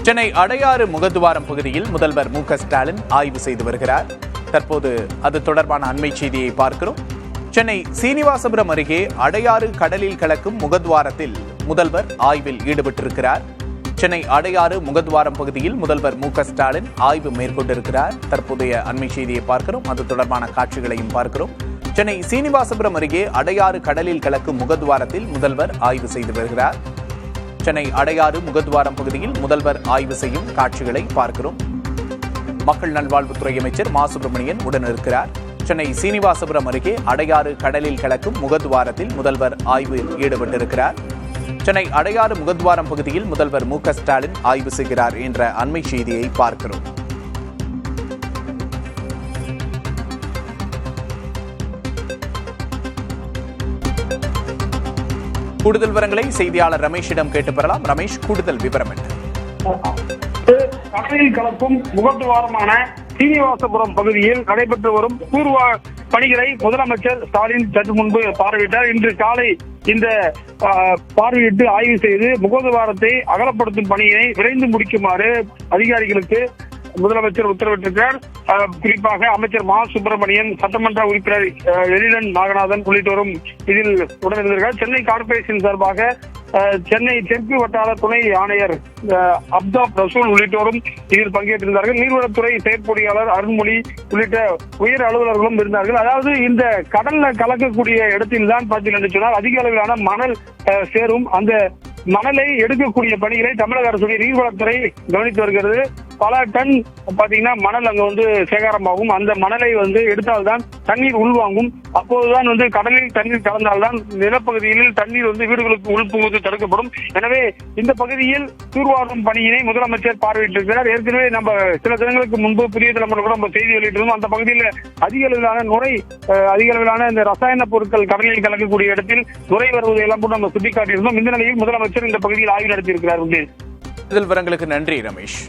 சென்னை அடையாறு முகத்துவாரம் பகுதியில் முதல்வர் மு.க.ஸ்டாலின் ஆய்வு செய்து வருகிறார். தற்போது அது தொடர்பான அண்மை செய்தியை பார்க்கிறோம். சென்னை சீனிவாசபுரம் அருகே அடையாறு கடலில் கலக்கும் முகத்வாரத்தில் முதல்வர் ஆய்வில் ஈடுபட்டிருக்கிறார். சென்னை அடையாறு முகத்வாரம் பகுதியில் முதல்வர் மு.க.ஸ்டாலின் ஆய்வு மேற்கொண்டிருக்கிறார். தற்போதைய அண்மை செய்தியை பார்க்கிறோம். அது தொடர்பான காட்சிகளையும் பார்க்கிறோம். சென்னை சீனிவாசபுரம் அருகே அடையாறு கடலில் கலக்கும் முகத்வாரத்தில் முதல்வர் ஆய்வு செய்து வருகிறார். சென்னை அடையாறு முகத்வாரம் பகுதியில் முதல்வர் ஆய்வு செய்யும் காட்சிகளை பார்க்கிறோம். மக்கள் நல்வாழ்வுத்துறை அமைச்சர் மா சுப்பிரமணியன் உடன் இருக்கிறார். சென்னை சீனிவாசபுரம் அருகே அடையாறு கடலில் கலக்கும் முகத்வாரத்தில் முதல்வர் ஆய்வில் ஈடுபட்டிருக்கிறார். சென்னை அடையாறு முகத்வாரம் பகுதியில் முதல்வர் மு.க.ஸ்டாலின் ஆய்வு செய்கிறார் என்ற அண்மை செய்தியை பார்க்கிறோம். கூடுதல் விவரங்களை செய்தியாளர் ரமேஷிடம் கேட்டு பெறலாம். ரமேஷ், கூடுதல் விவரம் என்ன? கடலில் கலக்கும் முகத்துவாரமான சீனிவாசபுரம் பகுதியில் நடைபெற்று வரும் பூர்வ பணிகளை முதலமைச்சர் ஸ்டாலின் சற்று முன்பு பார்வையிட்டார். இன்று காலை இந்த பார்வையிட்டு ஆய்வு செய்து முகத்துவாரத்தை அகலப்படுத்தும் பணியினை விரைந்து முடிக்குமாறு அதிகாரிகளுக்கு முதலமைச்சர் உத்தரவிட்டிருக்கிறார். குறிப்பாக அமைச்சர் மா சுப்பிரமணியன், சட்டமன்ற உறுப்பினர் எழிலன் நாகநாதன் உள்ளிட்டோரும் இதில் உடனிருந்தார்கள். சென்னை கார்ப்பரேஷன் சார்பாக சென்னை தெற்கு வட்டார துணை ஆணையர் அப்தாப் ரசூல் உள்ளிட்டோரும் இதில் பங்கேற்றிருந்தார்கள். நீர்வளத்துறை செயற்பொறியாளர் அருண்மொழி உள்ளிட்ட உயர் அலுவலர்களும் இருந்தார்கள். அதாவது இந்த கடல்ல கலக்கக்கூடிய இடத்தில் தான் பார்த்தீங்கன்னா சொன்னால் அதிக அளவிலான மணல் சேரும். அந்த மணலை எடுக்கக்கூடிய பணிகளை தமிழக அரசுடைய நீர்வளத்துறை கவனித்து வருகிறது. பல டன் பாத்தீங்கன்னா மணல் அங்க சேகரமாகும். அந்த மணலை எடுத்தால்தான் தண்ணீர் உள்வாங்கும். அப்போதுதான் கடலில் தண்ணீர் கலந்தால்தான் நிலப்பகுதியில் தண்ணீர் வீடுகளுக்கு உள்புகுவது தடுக்கப்படும். எனவே இந்த பகுதியில் தூர்வாரும் பணியினை முதலமைச்சர் பார்வையிட்டிருக்கிறார். ஏற்கனவே நம்ம சில தினங்களுக்கு முன்பு புதிய தலைமுறை கூட நம்ம செய்தி வெளியிட்டிருந்தோம். அந்த பகுதியில் அதிக அளவிலான நுரை, அதிக அளவிலான இந்த ரசாயன பொருட்கள் கடலில் கலக்கக்கூடிய இடத்தில் நுரை வருவதை எல்லாம் கூட நம்ம சுட்டிக்காட்டியிருந்தோம். இந்த நிலையில் முதலமைச்சர் இந்த பகுதியில் ஆய்வு நடத்தியிருக்கிறார். விவரங்களுக்கு நன்றி ரமேஷ்.